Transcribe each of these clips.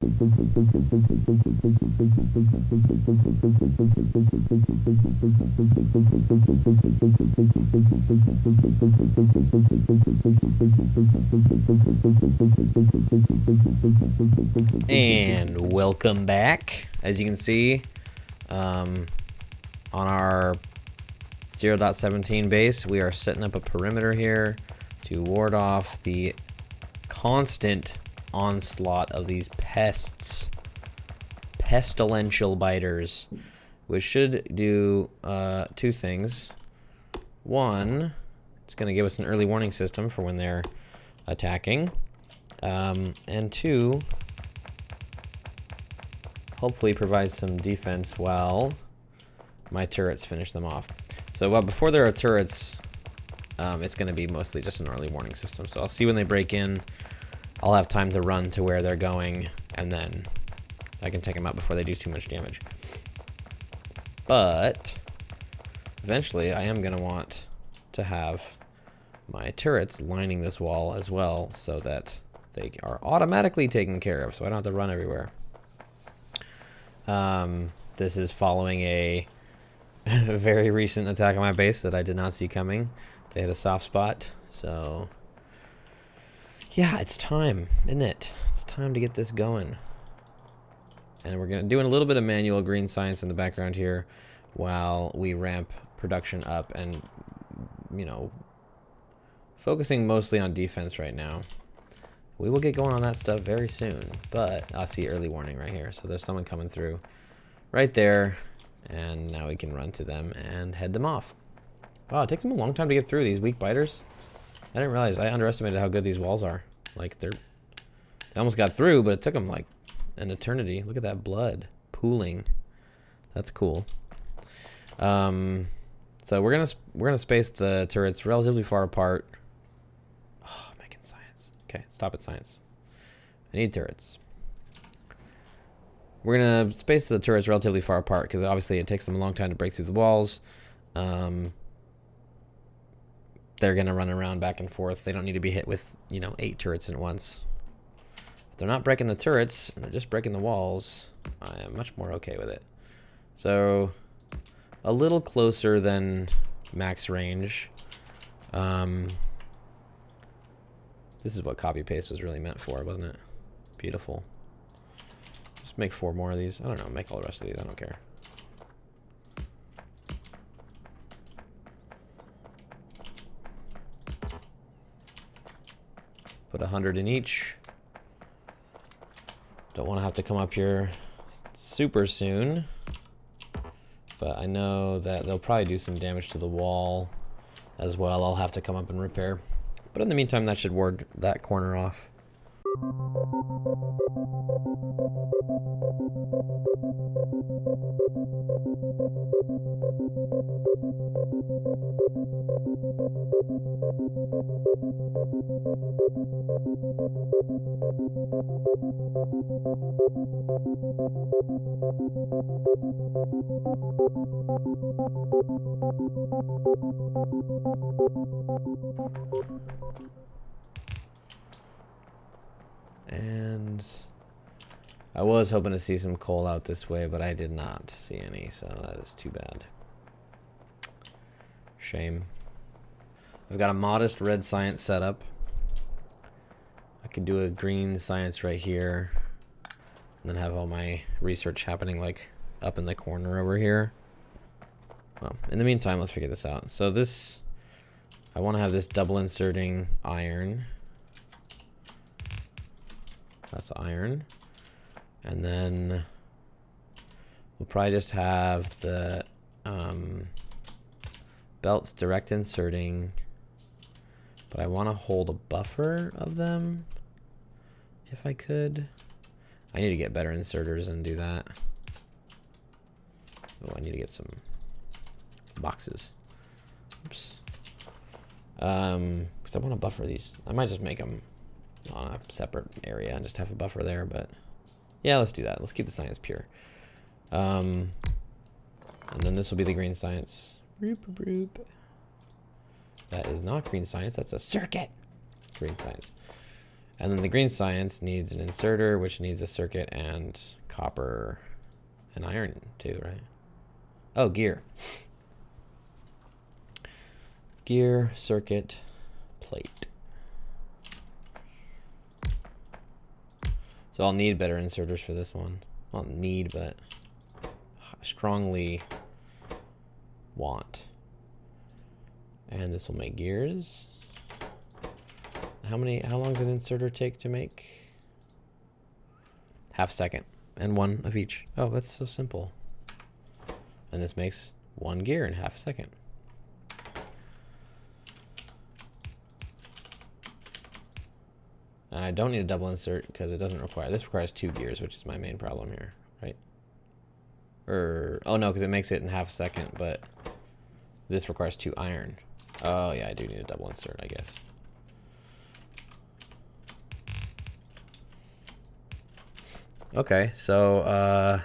And welcome back. As you can see, on our 0.17 base, we are setting up a perimeter here to ward off the constant onslaught of these pestilential biters, which should do two things. One, it's going to give us an early warning system for when they're attacking, and two, hopefully provide some defense while my turrets finish them off. So before there are turrets, it's going to be mostly just an early warning system. So I'll see when they break in. I'll have time to run to where they're going, and then I can take them out before they do too much damage. But eventually I am going to want to have my turrets lining this wall as well, so that they are automatically taken care of, so I don't have to run everywhere. This is following a very recent attack on my base that I did not see coming. They had a soft spot, so yeah, it's time, isn't it? It's time to get this going. And we're gonna do a little bit of manual green science in the background here while we ramp production up, and you know, focusing mostly on defense right now. We will get going on that stuff very soon, but I see early warning right here. So there's someone coming through right there, and now we can run to them and head them off. Wow, it takes them a long time to get through these weak biters. I didn't realize, I underestimated how good these walls are. Like they almost got through, but it took them like an eternity. Look at that blood pooling. That's cool. So we're gonna space the turrets relatively far apart. Oh, making science. Okay, stop it, science. I need turrets. We're gonna space the turrets relatively far apart because obviously it takes them a long time to break through the walls. They're gonna run around back and forth. They don't need to be hit with, you know, 8 turrets at once. If they're not breaking the turrets and they're just breaking the walls, I am much more okay with it. So a little closer than max range. This is what copy paste was really meant for, wasn't it? Beautiful. Just make 4 more of these. I don't know, make all the rest of these, I don't care. Put 100 in each. Don't want to have to come up here super soon, but I know that they'll probably do some damage to the wall as well. I'll have to come up and repair. But in the meantime, that should ward that corner off. And I was hoping to see some coal out this way, but I did not see any, so that is too bad. Shame. I've got a modest red science setup. I could do a green science right here, and then have all my research happening like up in the corner over here. Well, in the meantime, let's figure this out. So this, I want to have this double inserting iron. That's iron. And then we'll probably just have the belts direct inserting, but I want to hold a buffer of them if I could. I need to get better inserters and do that. Oh, I need to get some boxes. Oops. Because I want to buffer these. I might just make them on a separate area and just have a buffer there, but yeah, let's do that. Let's keep the science pure. And then this will be the green science. That is not green science, that's a circuit. Green science. And then the green science needs an inserter, which needs a circuit and copper and iron too, right? Oh, gear. Gear, circuit, plate. So I'll need better inserters for this one. Not need, but strongly want. And this will make gears. How long does an inserter take to make? Half second. And one of each. Oh, that's so simple. And this makes one gear in half a second. And I don't need a double insert because it doesn't require, this requires 2 gears, which is my main problem here, right? Oh no, because it makes it in half a second, but this requires 2 iron. Oh yeah, I do need a double insert, I guess. Okay, so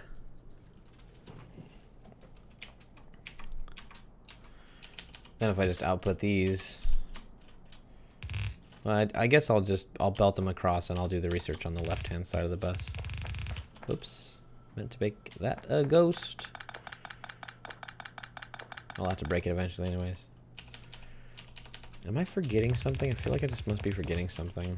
then if I just output these, well, I guess I'll belt them across and I'll do the research on the left-hand side of the bus. Oops, meant to make that a ghost. I'll have to break it eventually anyways. Am I forgetting something? I feel like I just must be forgetting something.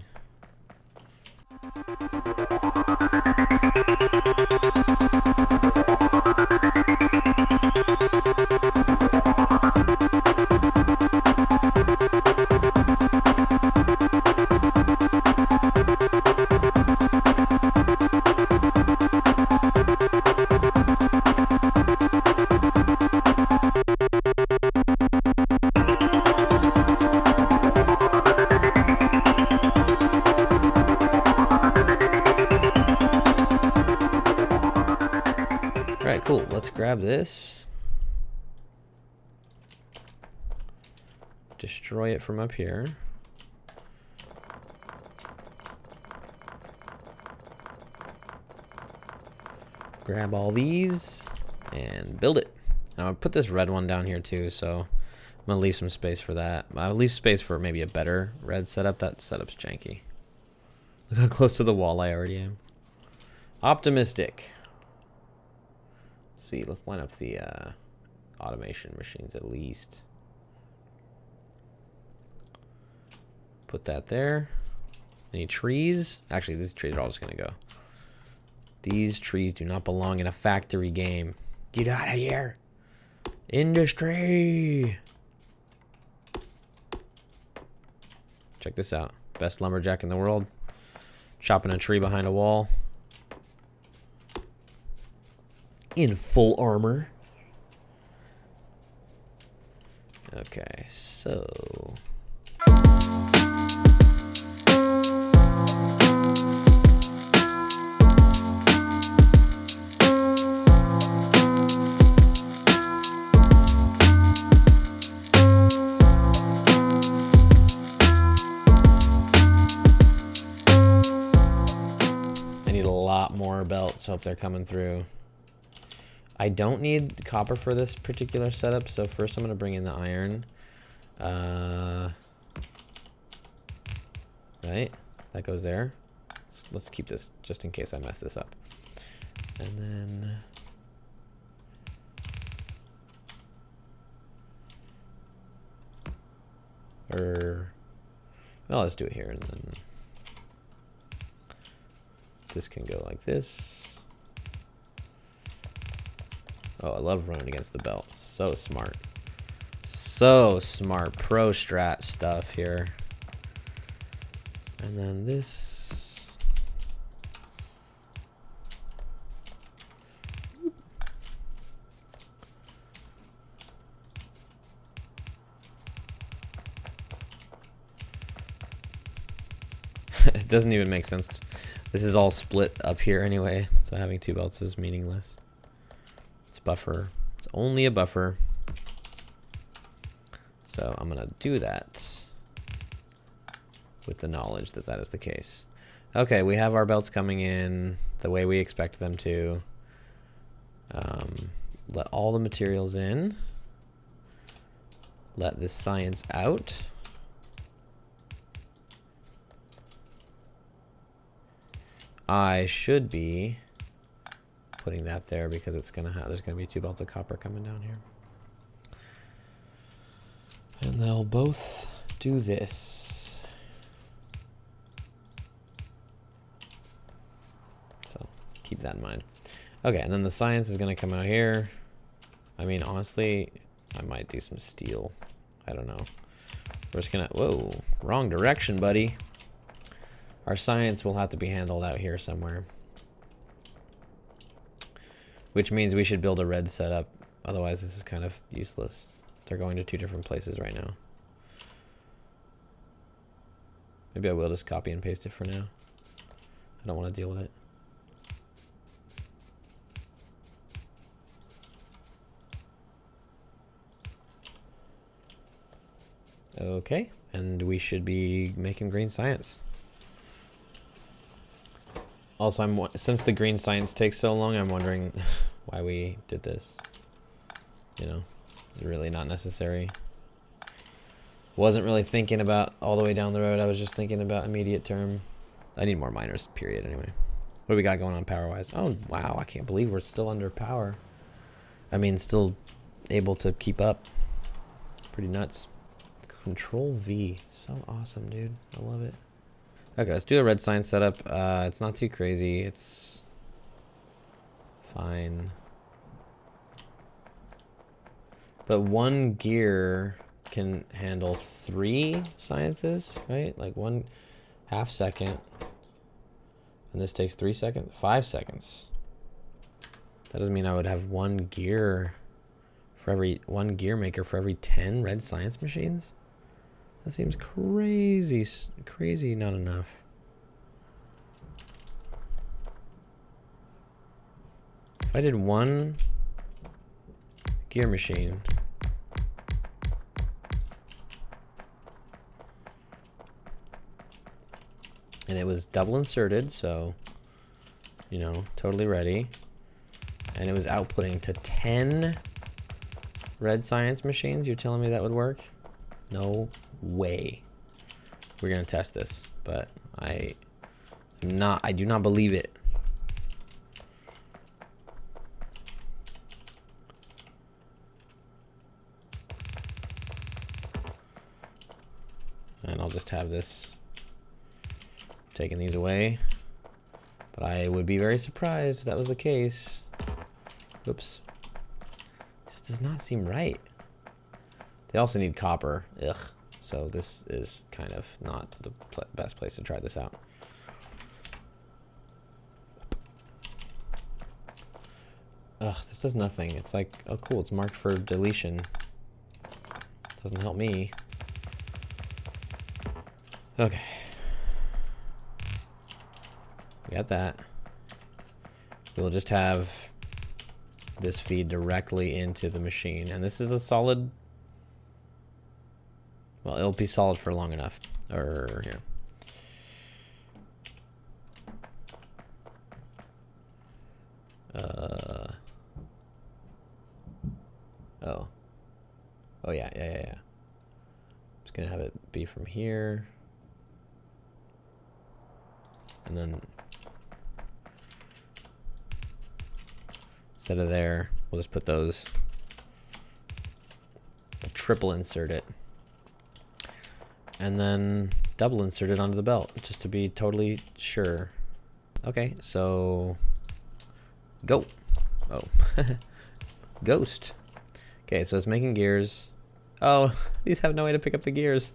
Alright, cool. Let's grab this. Destroy it from up here. Grab all these and build it. Now I'm gonna put this red one down here too, so I'm gonna leave some space for that. I'll leave space for maybe a better red setup. That setup's janky. Look how close to the wall I already am. Optimistic. See, let's line up the automation machines at least. Put that there. Any trees? Actually, these trees are all just gonna go. These trees do not belong in a factory game. Get out of here. Industry. Check this out. Best lumberjack in the world. Chopping a tree behind a wall. In full armor. Okay, so I need a lot more belts. Hope they're coming through. I don't need copper for this particular setup, so first I'm going to bring in the iron. Right? That goes there. Let's keep this just in case I mess this up. And then well, let's do it here, and then this can go like this. Oh, I love running against the belt. So smart. So smart. Pro strat stuff here. And then this. It doesn't even make sense. This is all split up here anyway, so having 2 belts is meaningless. Buffer. It's only a buffer. So I'm gonna do that with the knowledge that that is the case. Okay, we have our belts coming in the way we expect them to. Let all the materials in. Let this science out. I should be putting that there because it's gonna have, there's gonna be 2 belts of copper coming down here. And they'll both do this. So keep that in mind. Okay, and then the science is gonna come out here. I mean, honestly, I might do some steel. I don't know. We're just gonna, whoa, wrong direction, buddy. Our science will have to be handled out here somewhere. Which means we should build a red setup. Otherwise, this is kind of useless. They're going to 2 different places right now. Maybe I will just copy and paste it for now. I don't want to deal with it. Okay, and we should be making green science. Also, since the green science takes so long, I'm wondering why we did this. You know, it's really not necessary. Wasn't really thinking about all the way down the road. I was just thinking about immediate term. I need more miners, period, anyway. What do we got going on power-wise? Oh, wow, I can't believe we're still under power. I mean, still able to keep up. Pretty nuts. Control V. So awesome, dude. I love it. Okay, let's do a red science setup. It's not too crazy. It's fine. But 1 gear can handle 3 sciences, right? Like 1/2 second. And this takes 3 seconds? 5 seconds. That doesn't mean I would have 1 gear for every 1 gear maker for every 10 red science machines. That seems crazy, crazy not enough. If I did 1 gear machine, and it was double inserted, so, you know, totally ready, and it was outputting to 10 red science machines, you're telling me that would work? No way. We're gonna test this, but I do not believe it. And I'll just have this taking these away, but I would be very surprised if that was the case. Oops. Just does not seem right. They also need copper. Ugh. So this is kind of not the best place to try this out. Ugh, this does nothing. It's like, oh cool, it's marked for deletion. Doesn't help me. Okay. We got that. We'll just have this feed directly into the machine. And this is a solid... Well, it'll be solid for long enough. Or here. Oh. Oh yeah. Just gonna have it be from here. And then instead of there, we'll just put those, triple insert it. And then double insert it onto the belt, just to be totally sure. Okay, so go. Oh, ghost. Okay, so it's making gears. Oh, these have no way to pick up the gears.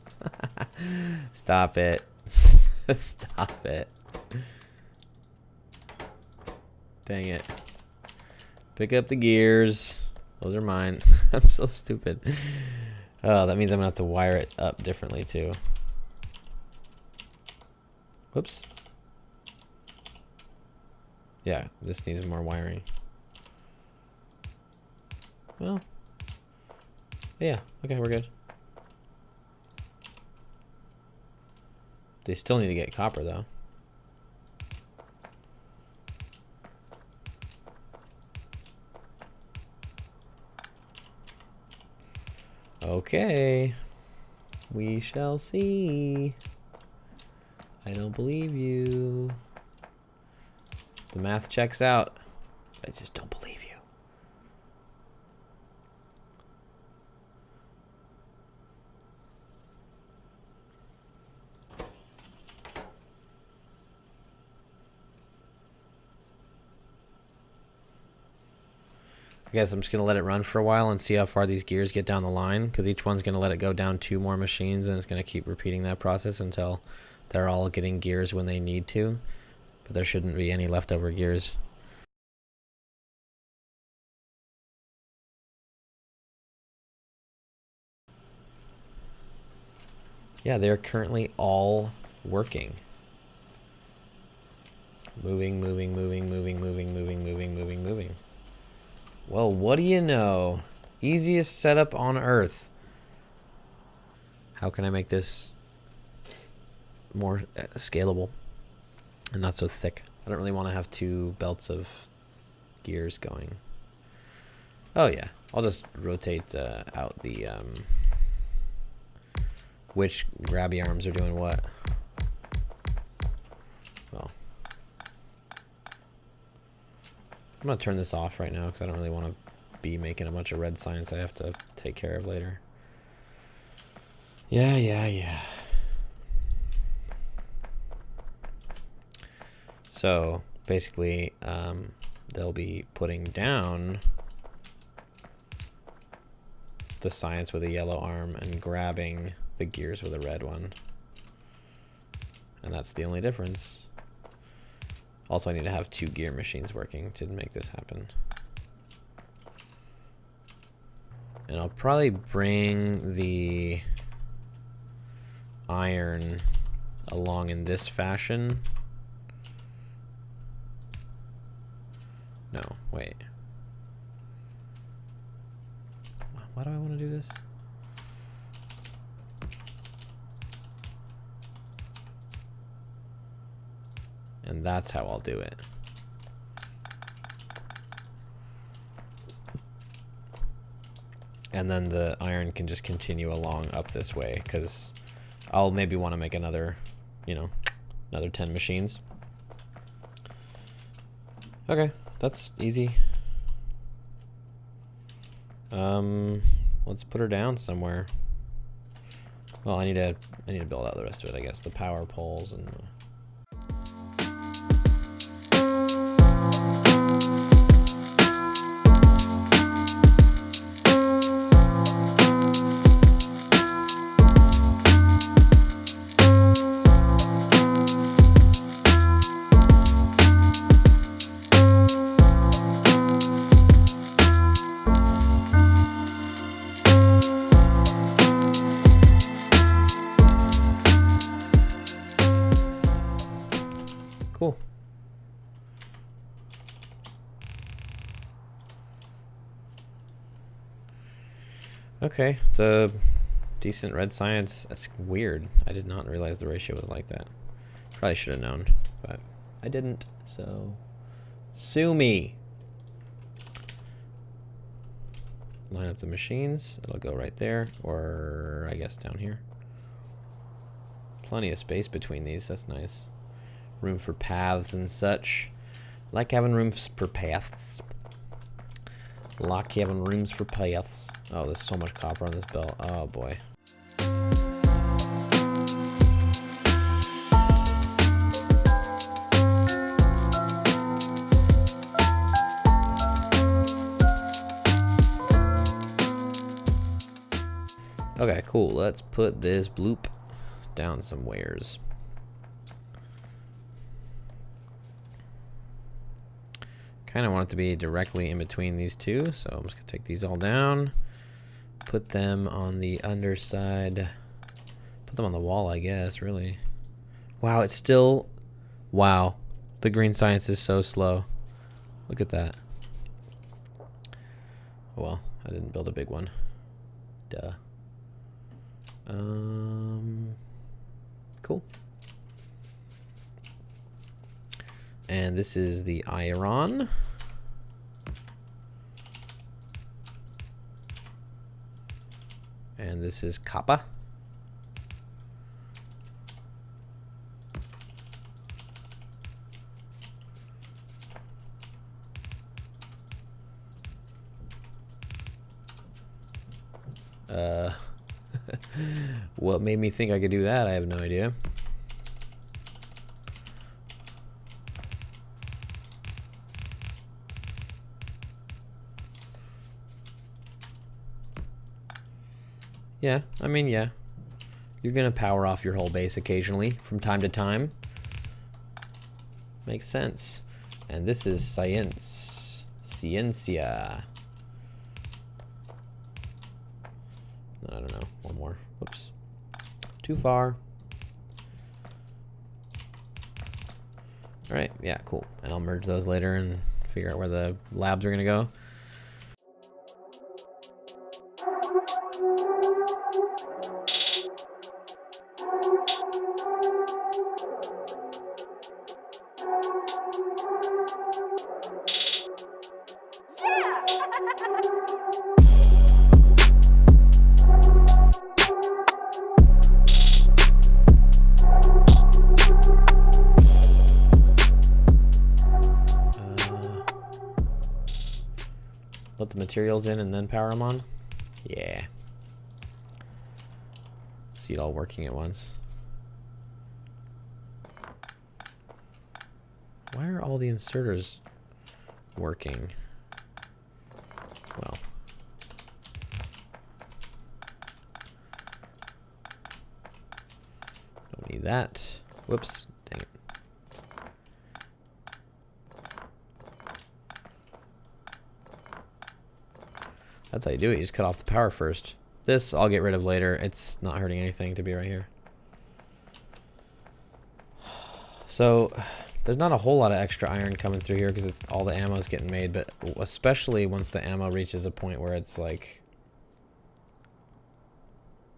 Stop it. Stop it. Dang it. Pick up the gears. Those are mine. I'm so stupid. Oh, that means I'm gonna have to wire it up differently too. Whoops. Yeah, this needs more wiring. Well, yeah, okay, we're good. They still need to get copper though. Okay, we shall see. I don't believe you. The math checks out. I just don't believe you. I guess I'm just going to let it run for a while and see how far these gears get down the line, because each one's going to let it go down 2 more machines, and it's going to keep repeating that process until they're all getting gears when they need to. But there shouldn't be any leftover gears. Yeah, they're currently all working. Moving, moving, moving, moving, moving, moving, moving, moving, moving. Well, what do you know? Easiest setup on Earth. How can I make this more scalable and not so thick? I don't really want to have 2 belts of gears going. Oh yeah, I'll just rotate out the which grabby arms are doing what. Well, I'm gonna turn this off right now because I don't really want to be making a bunch of red science I have to take care of later. Yeah. So basically, they'll be putting down the science with a yellow arm and grabbing the gears with a red one. And that's the only difference. Also, I need to have 2 gear machines working to make this happen. And I'll probably bring the iron along in this fashion. No, wait. Why do I want to do this? And that's how I'll do it. And then the iron can just continue along up this way, because I'll maybe want to make another, you know, another 10 machines. Okay, that's easy. Let's put her down somewhere. Well, I need to build out the rest of it, I guess. The power poles and cool. Okay, it's a decent red science. That's weird. I did not realize the ratio was like that. Probably should have known, but I didn't, so sue me. Line up the machines. It'll go right there, or I guess down here. Plenty of space between these. That's nice. Room for paths and such. Like having rooms for paths. Like having rooms for paths. Oh, there's so much copper on this belt. Oh boy. Okay, cool. Let's put this bloop down somewheres. Kind of want it to be directly in between these two, so I'm just gonna take these all down, put them on the underside, put them on the wall, I guess, really. Wow, it's still, wow, the green science is so slow. Look at that. Oh, well, I didn't build a big one. Duh. Cool. And this is the iron. And this is copper. What made me think I could do that? I have no idea. Yeah, I mean, yeah. You're gonna power off your whole base occasionally from time to time. Makes sense. And this is science. Ciencia. I don't know. One more. Whoops. Too far. Alright, yeah, cool. And I'll merge those later and figure out where the labs are gonna go. Let the materials in and then power them on. Yeah. See it all working at once. Why are all the inserters working? Well. Don't need that. Whoops. Dang it. That's how you do it. You just cut off the power first. This I'll get rid of later. It's not hurting anything to be right here. So there's not a whole lot of extra iron coming through here because all the ammo is getting made, but especially once the ammo reaches a point where it's like,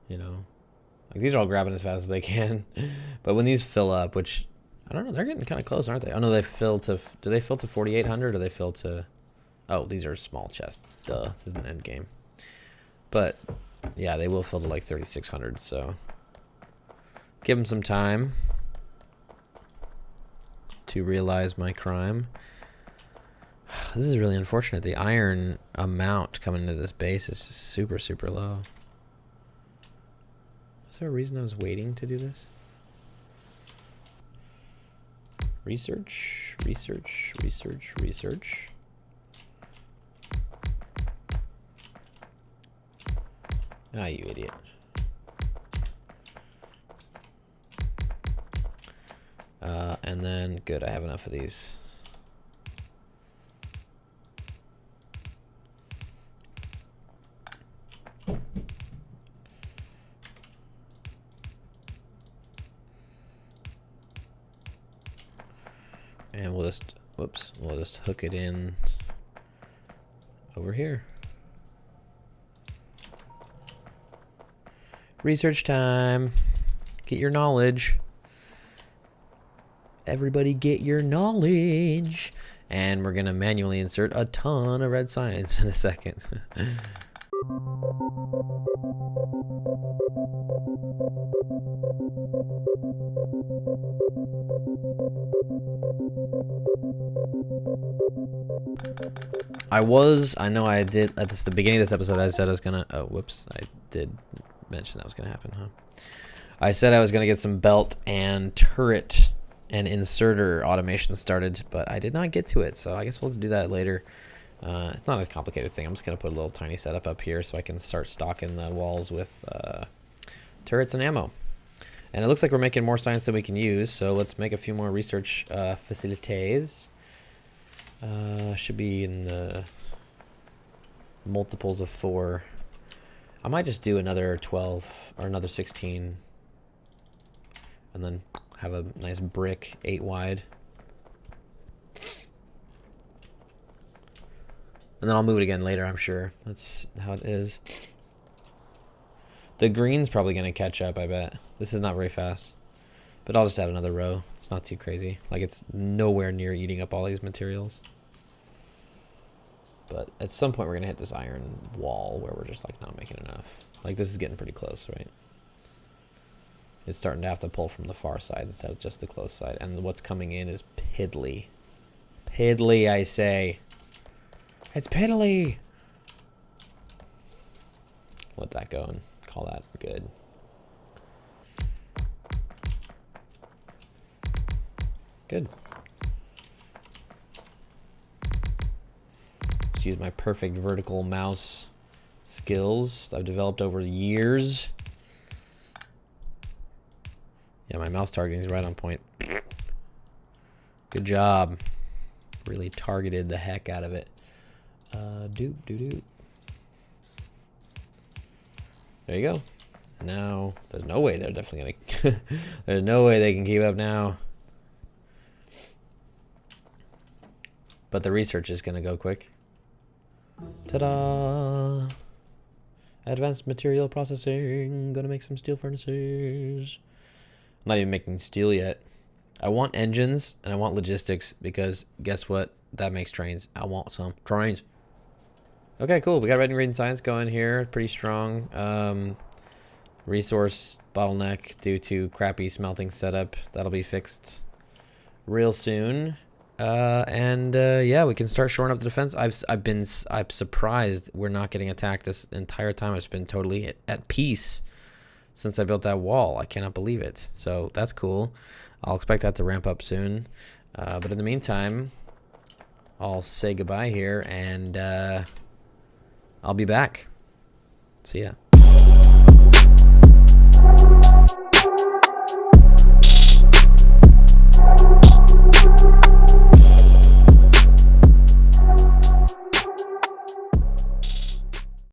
you know, like these are all grabbing as fast as they can. But when these fill up, which I don't know, they're getting kind of close, aren't they? Oh no, they fill to, do they fill to 4,800 or do they fill to, oh, these are small chests. Duh, this is an end game. But yeah, they will fill to like 3,600, so give them some time to realize my crime. This is really unfortunate. The iron amount coming into this base is just super, super low. Is there a reason I was waiting to do this? Research, research, research, research. Ah, you idiot. And then, good, I have enough of these. And we'll just, whoops, we'll just hook it in over here. Research time. Get your knowledge. Everybody get your knowledge. And we're going to manually insert a ton of red science in a second. I know I did, at the beginning of this episode, I said I was going to, oh, whoops, I did mention that was going to happen, huh? I said I was going to get some belt and turret and inserter automation started, but I did not get to it, so I guess we'll do that later. It's not a complicated thing. I'm just going to put a little tiny setup up here so I can start stocking the walls with turrets and ammo. And it looks like we're making more science than we can use, so let's make a few more research facilities. Should be in the multiples of 4. I might just do another 12 or another 16 and then have a nice brick 8 wide. And then I'll move it again later, I'm sure. That's how it is. The green's probably going to catch up, I bet. This is not very fast. But I'll just add another row. It's not too crazy. Like, it's nowhere near eating up all these materials. But at some point, we're going to hit this iron wall where we're just, like, not making enough. Like, this is getting pretty close, right? It's starting to have to pull from the far side instead of just the close side. And what's coming in is piddly. Piddly, I say. It's piddly! let that go and call that good. Good. Let's use my perfect vertical mouse skills I've developed over the years. Yeah, my mouse targeting is right on point. Good job. Really targeted the heck out of it. Doop, doop, doop. There you go. Now, there's no way they're definitely gonna... There's no way they can keep up now. But the research is gonna go quick. Ta-da! Advanced material processing. Gonna make some steel furnaces. I'm not even making steel yet. I want engines and I want logistics because guess what? That makes trains. I want some trains. Okay, cool. We got reading, reading, science going here. Pretty strong. Resource bottleneck due to crappy smelting setup. That'll be fixed real soon. Yeah, we can start shoring up the defense. I'm surprised we're not getting attacked this entire time. It's been totally at peace since I built that wall. I cannot believe it. So that's cool. I'll expect that to ramp up soon. But in the meantime, I'll say goodbye here and I'll be back. See ya.